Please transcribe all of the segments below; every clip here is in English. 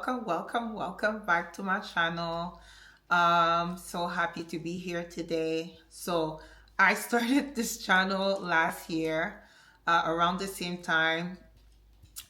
welcome back to my channel. So happy to be here today. So I started this channel last year, around the same time,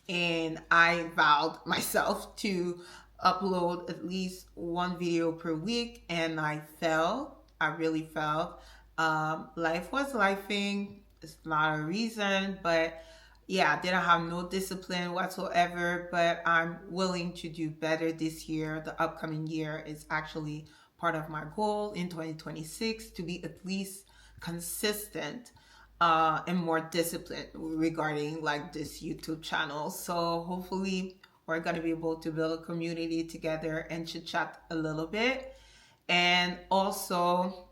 and I vowed myself to upload at least one video per week, and I failed. I really failed. Life was lifing. It's not a reason, but yeah, I didn't have no discipline whatsoever. But I'm willing to do better this year. The upcoming year is actually part of my goal in 2026 to be at least consistent and more disciplined regarding like this YouTube channel. So hopefully we're gonna be able to build a community together and chit chat a little bit. And also,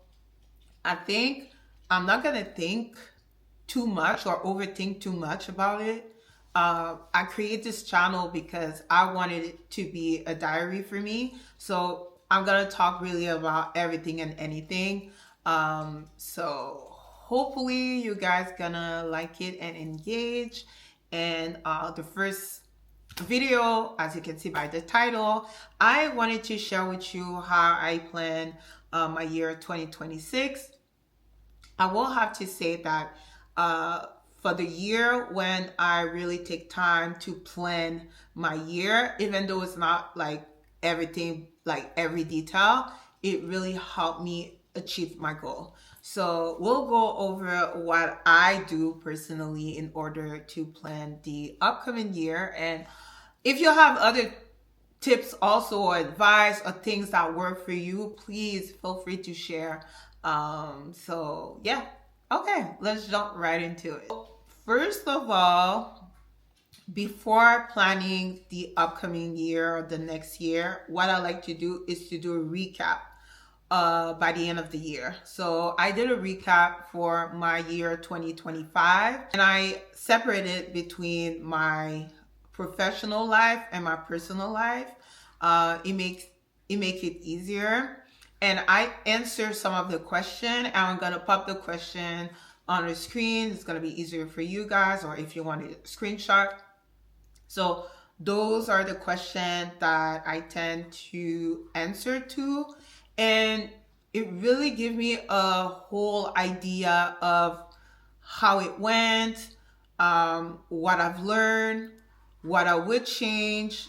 I think I'm not gonna think too much or overthink too much about it. I created this channel because I wanted it to be a diary for me. So I'm gonna talk really about everything and anything. So hopefully you guys gonna like it and engage. And the first video, as you can see by the title, I wanted to share with you how I plan my year 2026. I will have to say that for the year when I really take time to plan my year, even though it's not like everything, like every detail, it really helped me achieve my goal. So we'll go over what I do personally in order to plan the upcoming year. And if you have other tips also, or advice, or things that work for you, please feel free to share. So yeah, okay, let's jump right into it. First of all, before planning the upcoming year or the next year, what I like to do is to do a recap by the end of the year. So I did a recap for my year 2025, and I separated between my professional life and my personal life. It makes it easier, and I answer some of the question, and I'm gonna pop the question on the screen. It's gonna be easier for you guys, or if you want to screenshot. So those are the questions that I tend to answer to, and it really gives me a whole idea of how it went, what I've learned, what I would change.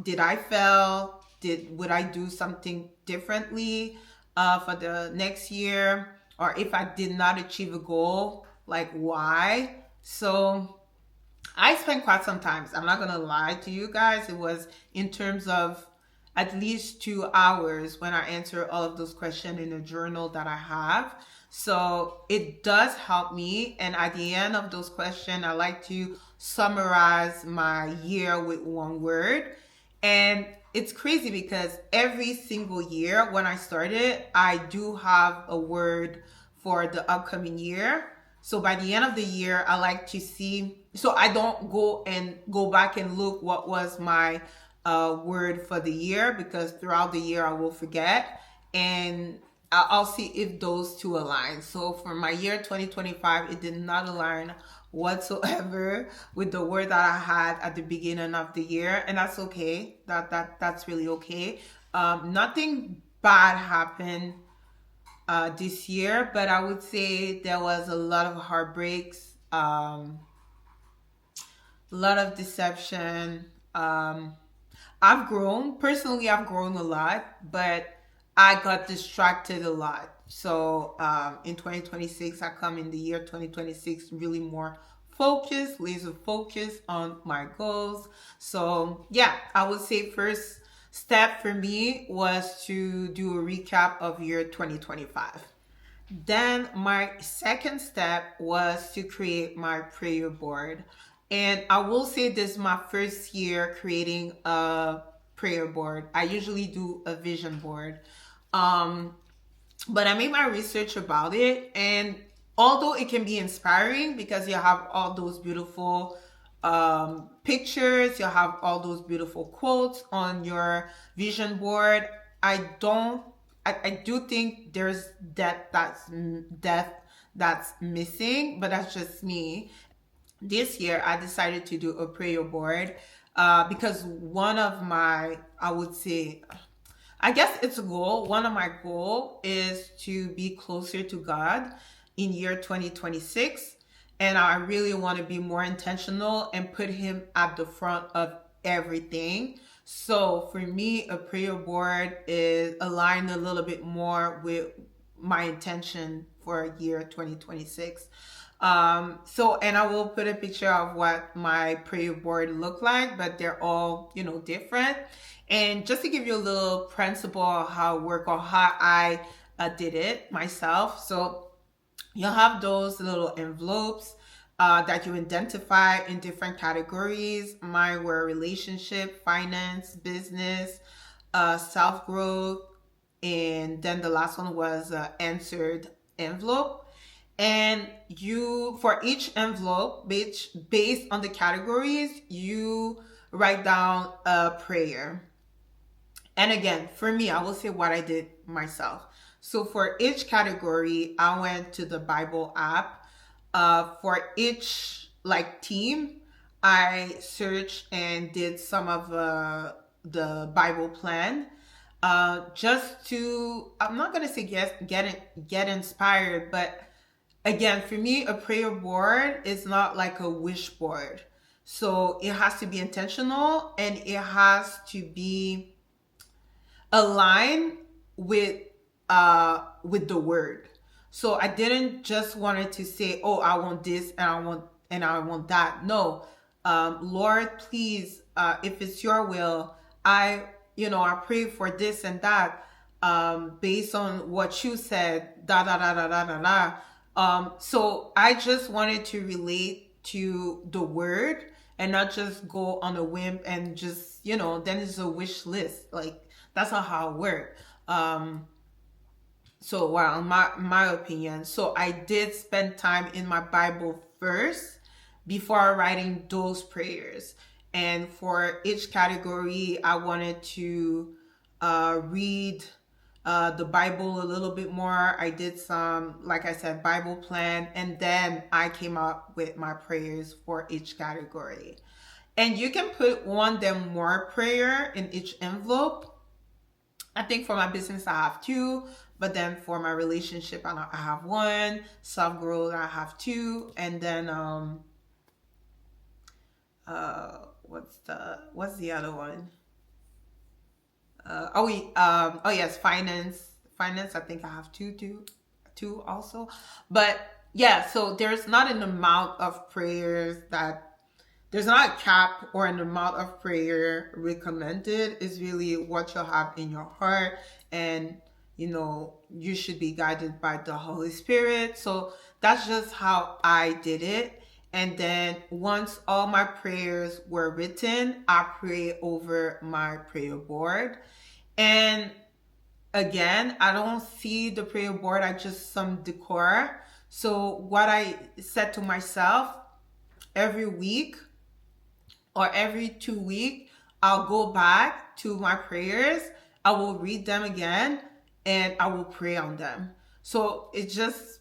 Did I fail? Would I do something differently for the next year? Or if I did not achieve a goal, like why? So I spent quite some time. I'm not gonna lie to you guys. It was in terms of at least 2 hours when I answer all of those questions in a journal that I have. So it does help me. And at the end of those questions, I like to summarize my year with one word. And it's crazy because every single year when I started, I do have a word for the upcoming year. So by the end of the year, I like to see, so I don't go back and look what was my word for the year, because throughout the year I will forget, and I'll see if those two align. So for my year 2025, it did not align whatsoever with the word that I had at the beginning of the year, and that's okay. That's really okay. Nothing bad happened this year, but I would say there was a lot of heartbreaks, a lot of deception. I've grown personally. I've grown a lot, but I got distracted a lot. So in 2026, I come in the year 2026 really more focused, laser focused on my goals. So yeah, I would say first step for me was to do a recap of year 2025. Then my second step was to create my prayer board. And I will say this is my first year creating a prayer board. I usually do a vision board. But I made my research about it, and although it can be inspiring because you have all those beautiful pictures, you have all those beautiful quotes on your vision board, I do think there's depth that's missing, but that's just me. This year I decided to do a prayer board because one of my, I would say, I guess it's a goal. One of my goal is to be closer to God in year 2026. And I really want to be more intentional and put him at the front of everything. So for me, a prayer board is aligned a little bit more with my intention for year 2026. And I will put a picture of what my prayer board look like, but they're all, different. And just to give you a little principle of how it work, or how I did it myself. So you'll have those little envelopes that you identify in different categories. Mine were relationship, finance, business, self growth, and then the last one was answered envelope. And you, for each envelope, based on the categories, you write down a prayer. And again, for me, I will say what I did myself. So for each category, I went to the Bible app. For each like team, I searched and did some of the Bible plan. Just to, I'm not gonna say get inspired, but again, for me, a prayer board is not like a wish board. So it has to be intentional, and it has to be align with the word. So I didn't just wanted to say, oh, I want this and I want that. No. Lord, please, if it's your will, I pray for this and that, based on what you said, da da da da da da da. So I just wanted to relate to the word and not just go on a whim and just, then it's a wish list. Like, that's not how it works. So, well, my opinion. So I did spend time in my Bible first before writing those prayers. And for each category, I wanted to read the Bible a little bit more. I did some, like I said, Bible plan, and then I came up with my prayers for each category. And you can put one then more prayer in each envelope. I think for my business, I have two, but then for my relationship, I have one. Self growth, I have two, and then what's the other one? Oh yes, finance. I think I have two also. But yeah, so there's not an amount of prayers that there's not a cap or an amount of prayer recommended. It's really what you have in your heart, and you should be guided by the Holy Spirit. So that's just how I did it. And then once all my prayers were written, I pray over my prayer board. And again, I don't see the prayer board, I just some decor. So what I said to myself, every week or every 2 weeks, I'll go back to my prayers. I will read them again and I will pray on them. So it just,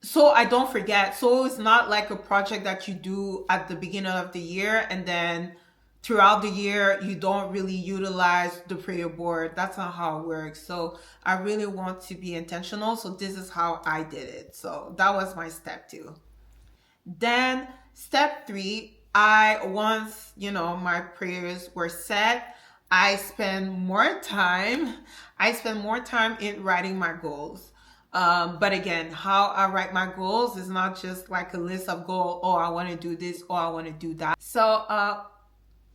so I don't forget. So it's not like a project that you do at the beginning of the year and then throughout the year you don't really utilize the prayer board. That's not how it works. So I really want to be intentional. So this is how I did it. So that was my step 2. Then step 3, once my prayers were set, I spend more time in writing my goals. But again, how I write my goals is not just like a list of goals. Oh, I want to do this, or I want to do that. So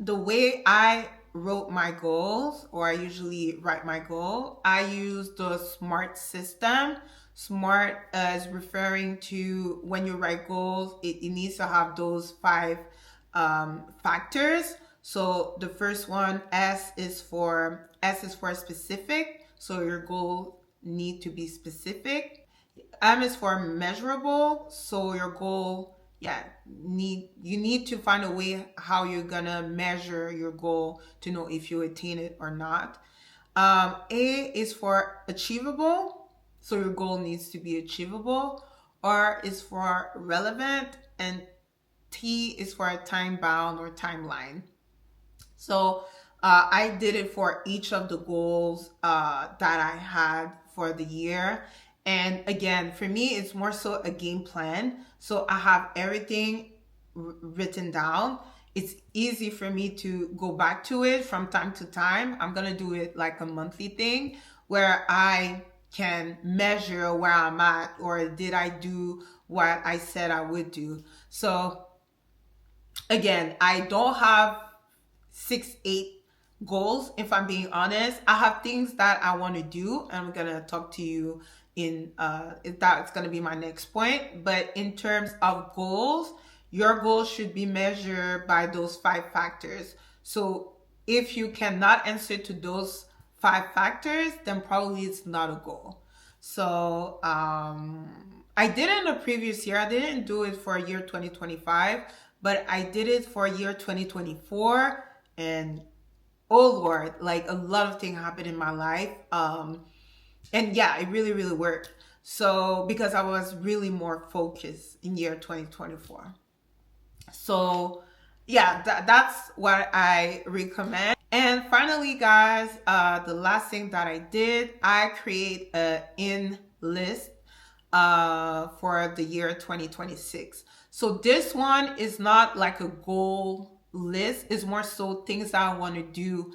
the way I wrote my goals, or I usually write my goal, I use the SMART system. SMART is referring to when you write goals, it needs to have those 5 factors. So the first one, S is for specific. So your goal need to be specific. M is for measurable. So your goal, you need to find a way how you're gonna measure your goal to know if you attain it or not. A is for achievable. So your goal needs to be achievable. R is for relevant, and T is for a time bound or timeline. So I did it for each of the goals that I had for the year. And again, for me, it's more so a game plan. So I have everything written down. It's easy for me to go back to it from time to time. I'm going to do it like a monthly thing where I can measure where I'm at, or did I do what I said I would do. So again, I don't have 6, 8 goals. If I'm being honest, I have things that I want to do, and I'm gonna talk to you in if that's gonna be my next point. But in terms of goals, your goals should be measured by those 5 factors. So if you cannot answer to those 5 factors, then probably it's not a goal. So I did it in the previous year. I didn't do it for year 2025, but I did it for year 2024. And oh Lord, like a lot of things happened in my life. And yeah, it really, really worked. So because I was really more focused in year 2024. So yeah, that's what I recommend. And finally, guys, the last thing that I did, I create a in list for the year 2026. So this one is not like a goal list. It's more so things that I want to do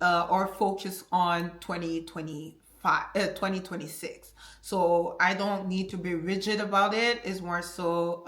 or focus on 2026. So I don't need to be rigid about it. It's more so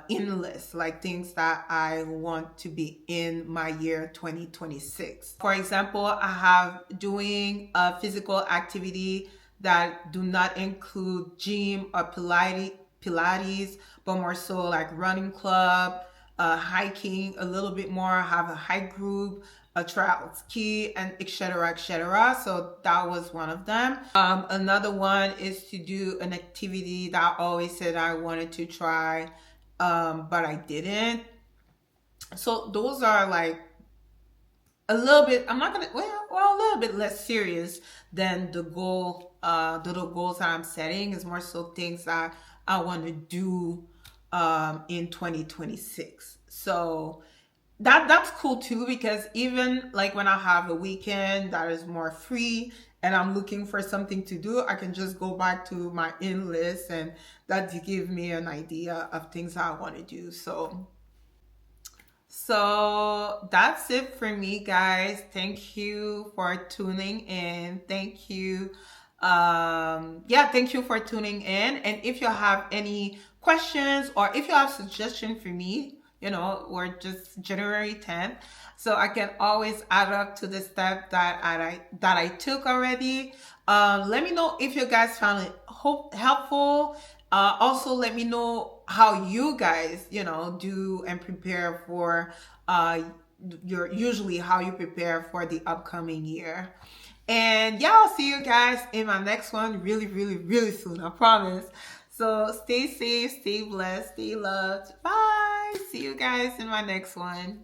in list, like things that I want to be in my year 2026. For example, I have doing a physical activity that do not include gym or Pilates, but more so like running club, hiking a little bit more, have a hike group, a trial ski, and etc. etc. So that was one of them. Another one is to do an activity that I always said I wanted to try, but I didn't. So those are like a little bit, I'm not gonna, well, a little bit less serious than the goals that I'm setting. Is more so things that I want to do in 2026. So that's cool too, because even like when I have a weekend that is more free and I'm looking for something to do, I can just go back to my in list, and that give me an idea of things I want to do. So that's it for me, guys. Thank you for tuning in. Thank you. Yeah, thank you for tuning in. And if you have any questions, or if you have suggestions for me, we're just January 10th. So I can always add up to the step that I took already. Let me know if you guys found it helpful. Also, let me know how you guys, do and prepare for usually how you prepare for the upcoming year. And yeah, I'll see you guys in my next one really, really, really soon. I promise. So stay safe, stay blessed, stay loved. Bye. See you guys in my next one.